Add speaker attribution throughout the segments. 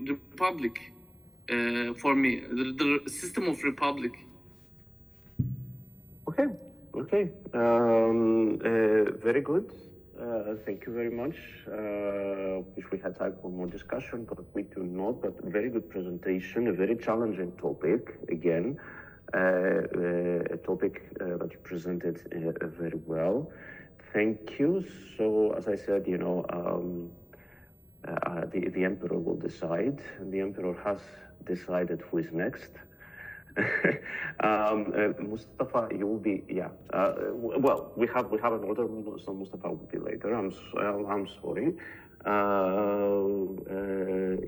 Speaker 1: republic for me, the system of republic.
Speaker 2: Okay. Very good. Thank you very much. Wish we had time for more discussion, but we do not. But very good presentation, a very challenging topic. Again, a topic that you presented very well. Thank you. So, as I said, the emperor will decide. The emperor has decided who is next. Mustafa, you will be, well, we have an order, so Mustafa will be later. I'm sorry.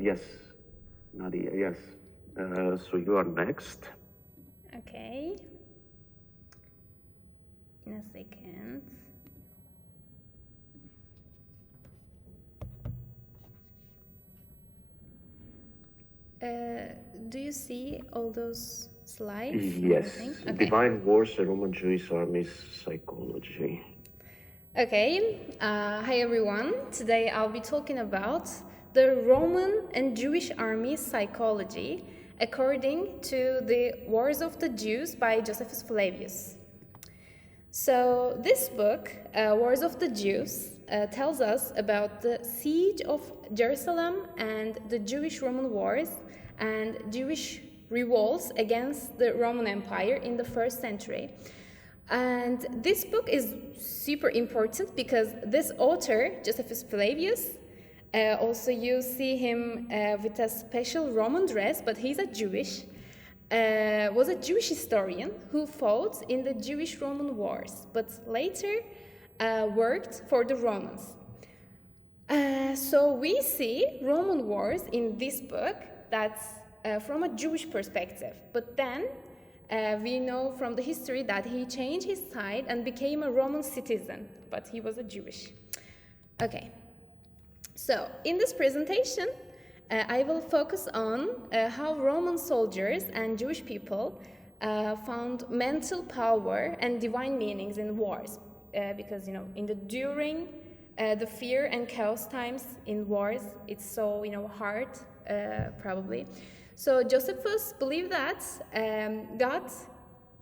Speaker 2: Yes, Nadia, yes. So you are next.
Speaker 3: Okay. In a second. Do you see all those slides?
Speaker 2: Yes. Okay. Divine Wars, the Roman Jewish Army's Psychology.
Speaker 3: Okay. Hi, everyone. Today I'll be talking about the Roman and Jewish Army Psychology according to the Wars of the Jews by Josephus Flavius. So this book, Wars of the Jews, tells us about the siege of Jerusalem and the Jewish-Roman wars and Jewish revolts against the Roman Empire in the 1st century. And this book is super important because this author, Josephus Flavius, also you see him with a special Roman dress, but he's a Jewish, was a Jewish historian who fought in the Jewish-Roman wars, but later worked for the Romans. So we see Roman wars in this book that's from a Jewish perspective, but then we know from the history that he changed his side and became a Roman citizen, but he was a Jewish. Okay, so in this presentation, I will focus on how Roman soldiers and Jewish people found mental power and divine meanings in wars, because during the fear and chaos times in wars, it's so hard, probably. So Josephus believed that God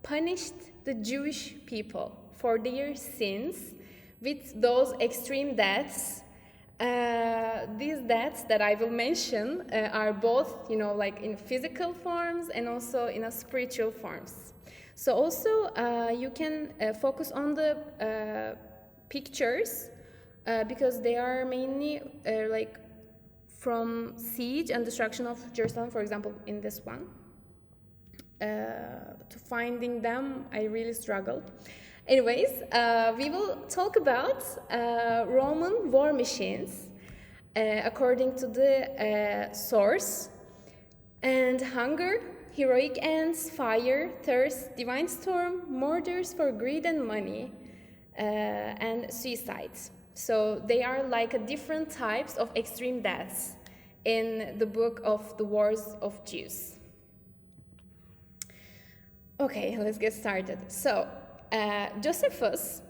Speaker 3: punished the Jewish people for their sins with those extreme deaths. These deaths that I will mention are both, like in physical forms and also in a spiritual forms. So also you can focus on the pictures because they are mainly like from siege and destruction of Jerusalem, for example, in this one. To finding them, I really struggled. Anyways, we will talk about Roman war machines according to the source, and hunger, heroic ends, fire, thirst, divine storm, murders for greed and money, and suicides. So they are like different types of extreme deaths in the book of the Wars of Jews. Okay, let's get started. So Josephus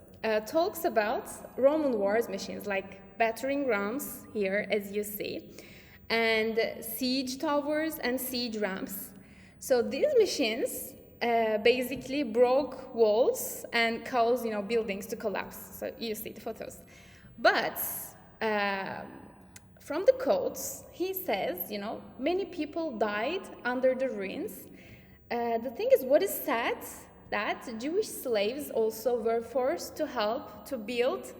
Speaker 3: talks about Roman wars machines like battering rams here, as you see, and siege towers and siege ramps. So these machines basically broke walls and caused buildings to collapse. So you see the photos. But from the quotes, he says, many people died under the ruins. The thing is, what is sad, that Jewish slaves also were forced to help to build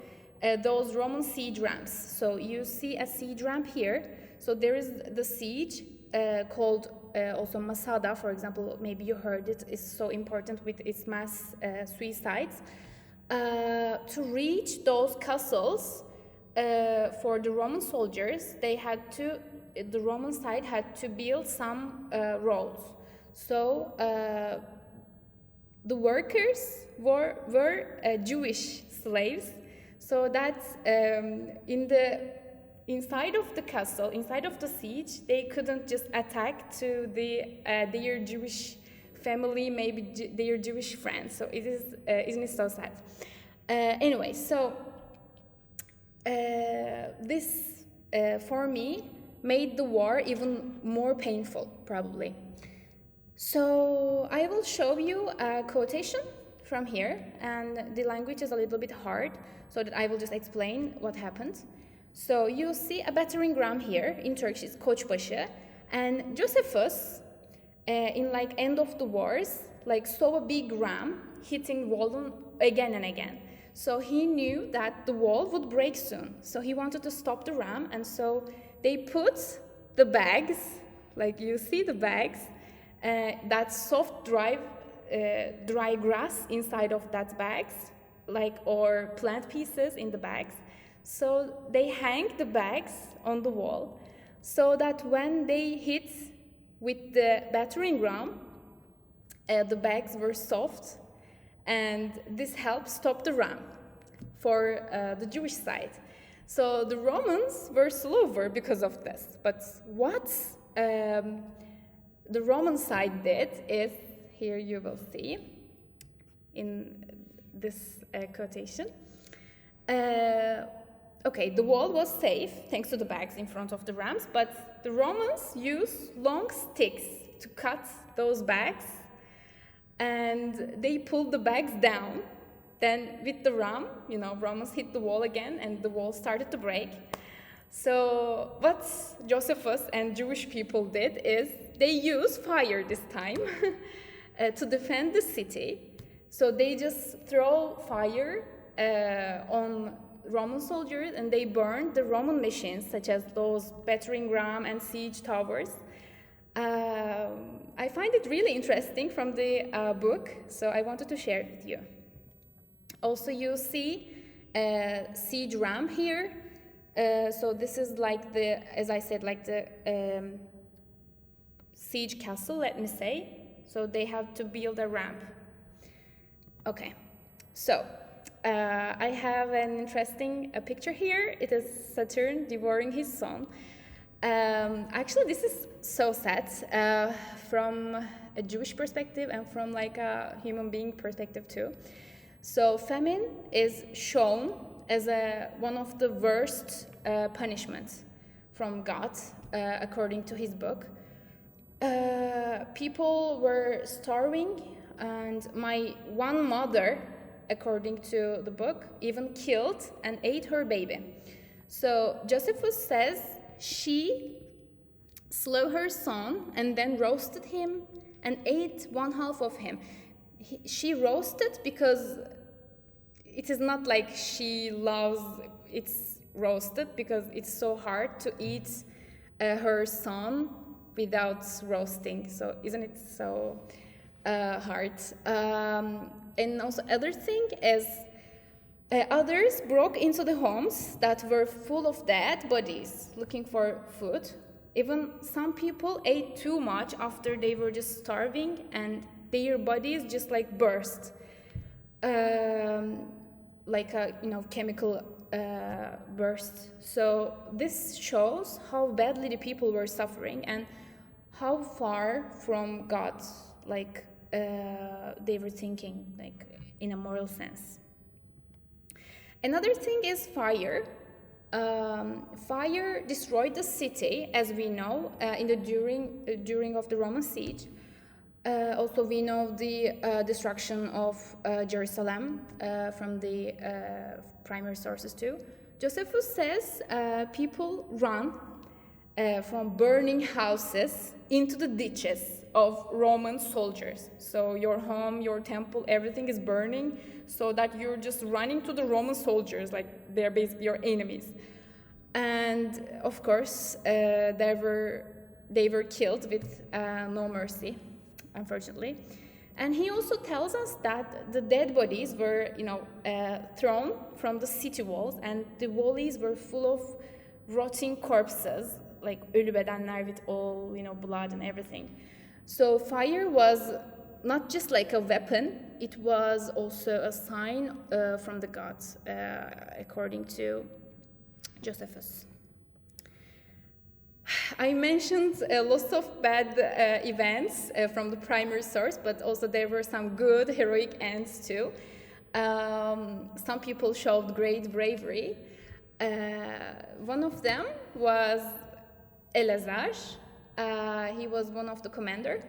Speaker 3: those Roman siege ramps. So you see a siege ramp here. So there is the siege called also Masada, for example, maybe you heard it, is so important with its mass suicides. To reach those castles for the Roman soldiers, the Roman side had to build some roads. So the workers were Jewish slaves, so that inside of the castle, inside of the siege, they couldn't just attack to their Jewish family, maybe their Jewish friends. So it is, isn't it so sad? Anyway, so this for me made the war even more painful, probably. So I will show you a quotation from here, and the language is a little bit hard, so that I will just explain what happened. So you see a battering ram here, in Turkish it's Koçbaşı, and Josephus, in like end of the wars, like saw a big ram hitting wall again and again. So he knew that the wall would break soon. So he wanted to stop the ram, and so they put the bags, like you see the bags, that soft dry grass inside of that bags, like, or plant pieces in the bags. So they hang the bags on the wall, so that when they hit with the battering ram, the bags were soft, and this helped stop the ram for the Jewish side. So the Romans were slower because of this. But what the Roman side did is, here you will see in this quotation. Okay, the wall was safe thanks to the bags in front of the rams, but the Romans used long sticks to cut those bags, and they pulled the bags down. Then with the ram, Romans hit the wall again, and the wall started to break. So what Josephus and Jewish people did is they used fire this time to defend the city. So they just throw fire on Roman soldiers, and they burned the Roman machines, such as those battering ram and siege towers. I find it really interesting from the book, so I wanted to share it with you. Also, you see siege ram here. So this is like the, as I said, like the siege castle, let me say. So they have to build a ramp. Okay, so I have an interesting picture here. It is Saturn devouring his son. Actually, this is so sad from a Jewish perspective and from like a human being perspective too. So famine is shown as one of the worst punishments from God, according to his book. People were starving, and my one mother, according to the book, even killed and ate her baby. So Josephus says she slew her son and then roasted him and ate one half of him. She roasted because it is not like she loves it's roasted, because it's so hard to eat her son without roasting. So isn't it so hard? And also other thing is others broke into the homes that were full of dead bodies looking for food. Even some people ate too much after they were just starving, and their bodies just like burst, like a chemical burst. So this shows how badly the people were suffering and how far from God like they were thinking, like in a moral sense. Another thing is fire. Fire destroyed the city, as we know, in the during of the Roman siege. Also, we know the destruction of Jerusalem from the primary sources too. Josephus says people run from burning houses into the ditches of Roman soldiers. So your home, your temple, everything is burning, so that you're just running to the Roman soldiers, like they're basically your enemies. And of course, they were killed with no mercy, unfortunately. And he also tells us that the dead bodies were, thrown from the city walls, and the valleys were full of rotting corpses, like ölü bedenler with all, blood and everything. So fire was not just like a weapon, it was also a sign from the gods, according to Josephus. I mentioned lots of bad events from the primary source, but also there were some good heroic ends too. Some people showed great bravery. One of them was Eleazar. He was one of the commander.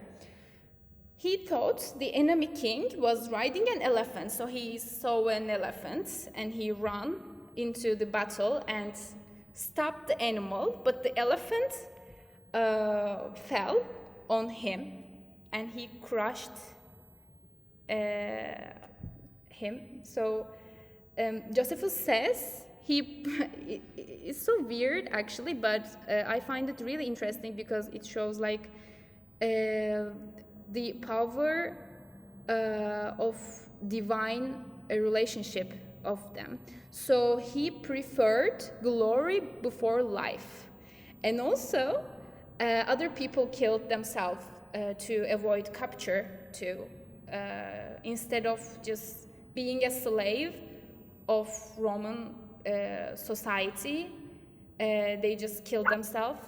Speaker 3: He thought the enemy king was riding an elephant, so he saw an elephant and he ran into the battle and stopped the animal, but the elephant fell on him and he crushed him. So Josephus says it's so weird actually, but I find it really interesting because it shows like the power of divine relationship of them. So he preferred glory before life. And also other people killed themselves to avoid capture too. Instead of just being a slave of Roman society, they just killed themselves.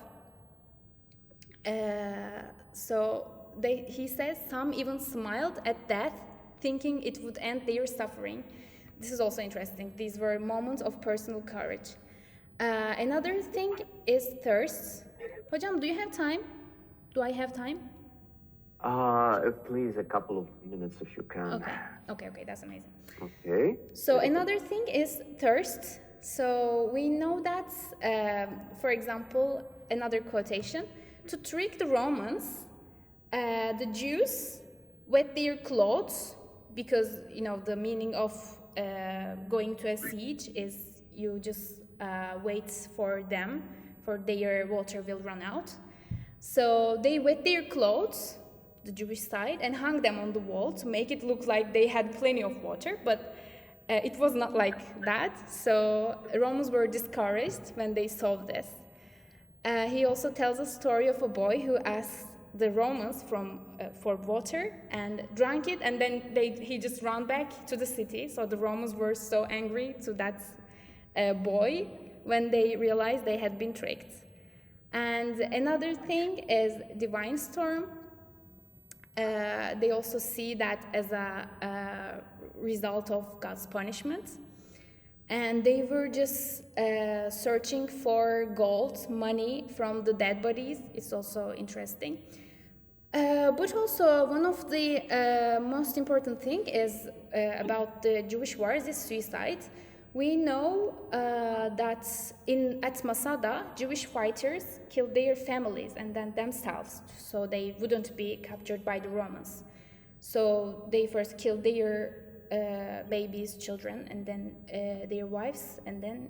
Speaker 3: So he says some even smiled at death, thinking it would end their suffering. This is also interesting. These were moments of personal courage. Another thing is thirst. Hocam, do you have time? Do I have time?
Speaker 2: Please, a couple of minutes if you can.
Speaker 3: Okay, that's amazing.
Speaker 2: Okay.
Speaker 3: So another thing is thirst. So we know that, for example, another quotation, to trick the Romans, the Jews wet their clothes, because the meaning of going to a siege is you just wait for their water will run out. So they wet their clothes, the Jewish side, and hung them on the wall to make it look like they had plenty of water, but it was not like that. So Romans were discouraged when they saw this. He also tells a story of a boy who asked the Romans for water and drank it, and then he just ran back to the city. So the Romans were so angry to that boy when they realized they had been tricked. And another thing is divine storm. They also see that as a result of God's punishment. And they were just searching for gold, money from the dead bodies. It's also interesting. But also one of the most important thing is about the Jewish wars is suicide. We know that at Masada, Jewish fighters killed their families and then themselves, so they wouldn't be captured by the Romans. So they first killed their babies, children, and then their wives, and then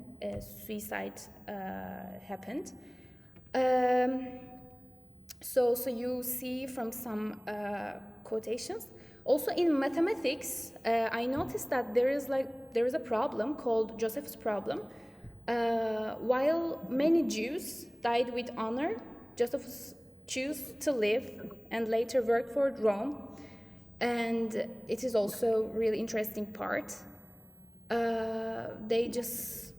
Speaker 3: suicide happened. So you see from some quotations. Also in mathematics, I noticed that there is a problem called Joseph's problem. While many Jews died with honor, Joseph chose to live and later work for Rome. And it is also really interesting part. They just,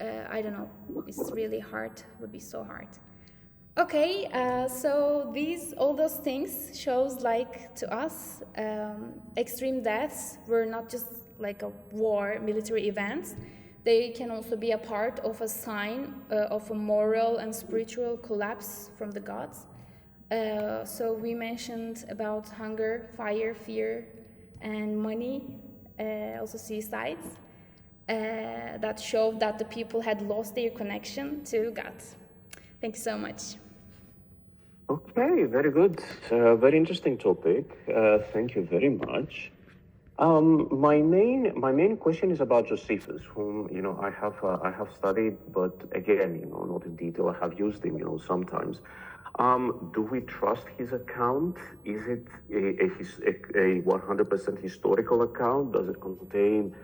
Speaker 3: I don't know, it's really hard, would be so hard. Okay, so all those things shows like to us, extreme deaths were not just like a war, military events. They can also be a part of a sign of a moral and spiritual collapse from the gods. So we mentioned about hunger, fire, fear, and money, also suicides, that showed that the people had lost their connection to God. Thank you so much.
Speaker 2: Okay, very good. Very interesting topic. Thank you very much. My main question is about Josephus, whom I have studied, but again, not in detail. I have used him, sometimes. Do we trust his account? Is it a 100% historical account? Does it contain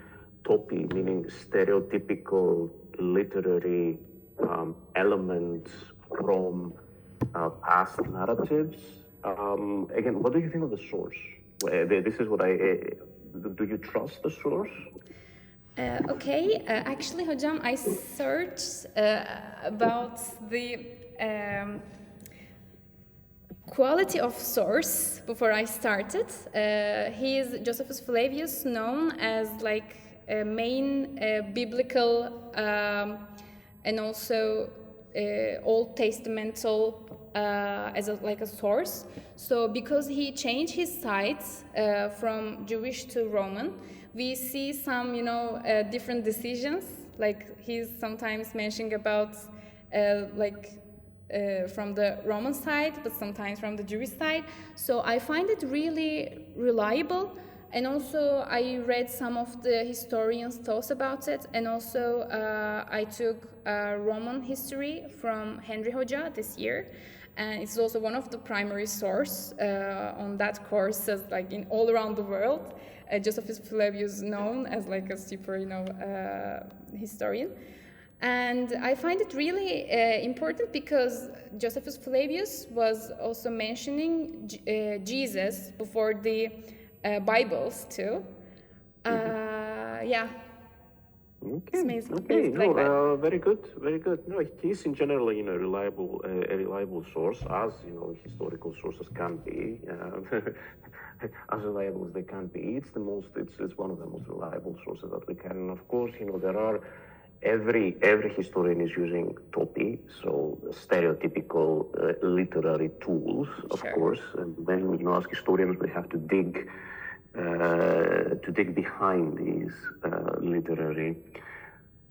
Speaker 2: topi, meaning stereotypical literary elements from past narratives? Again, what do you think of the source? This is what do you trust the source?
Speaker 3: Okay, actually, Hocam, I searched about the quality of source before I started. He is Josephus Flavius, known as like a main biblical and also Old Testamental as like a source. So because he changed his sides from Jewish to Roman, we see some, different decisions. Like he's sometimes mentioning about from the Roman side, but sometimes from the Jewish side. So I find it really reliable. And also I read some of the historians' thoughts about it. And also I took Roman history from Henry Hoca this year. And it's also one of the primary source on that course, as like in all around the world. Josephus Flavius known as like a super, historian. And I find it really important because Josephus Flavius was also mentioning Jesus before the Bibles too. Yeah.
Speaker 2: Okay.
Speaker 3: It's like that.
Speaker 2: Very good, very good. No, he's in general, a reliable source, as historical sources can be, as reliable as they can be. It's one of the most reliable sources that we can. And of course, there are every historian is using topi, so stereotypical literary tools, of
Speaker 3: Sure.
Speaker 2: course. And then, as historians, we have to dig behind these literary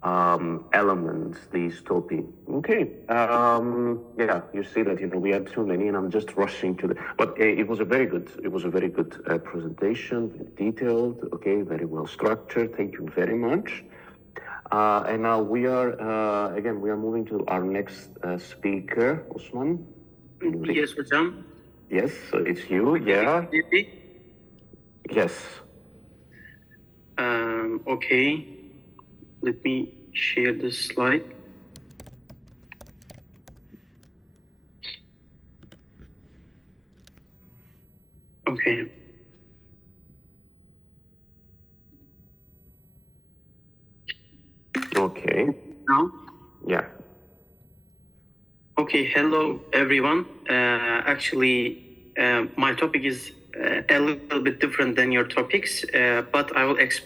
Speaker 2: elements, these topi. Okay. Yeah, you see that we had too many, and I'm just rushing to the. But it was a very good presentation, very detailed. Okay, very well structured. Thank you very much. And now we are moving to our next speaker, Osman.
Speaker 1: Yes, hocam.
Speaker 2: Yes, so it's you. Yeah. Yes.
Speaker 1: Okay. Let me share this slide. Okay.
Speaker 2: Okay.
Speaker 1: Now?
Speaker 2: Yeah.
Speaker 1: Okay, hello everyone. Actually, my topic is a little bit different than your topics, but I will explain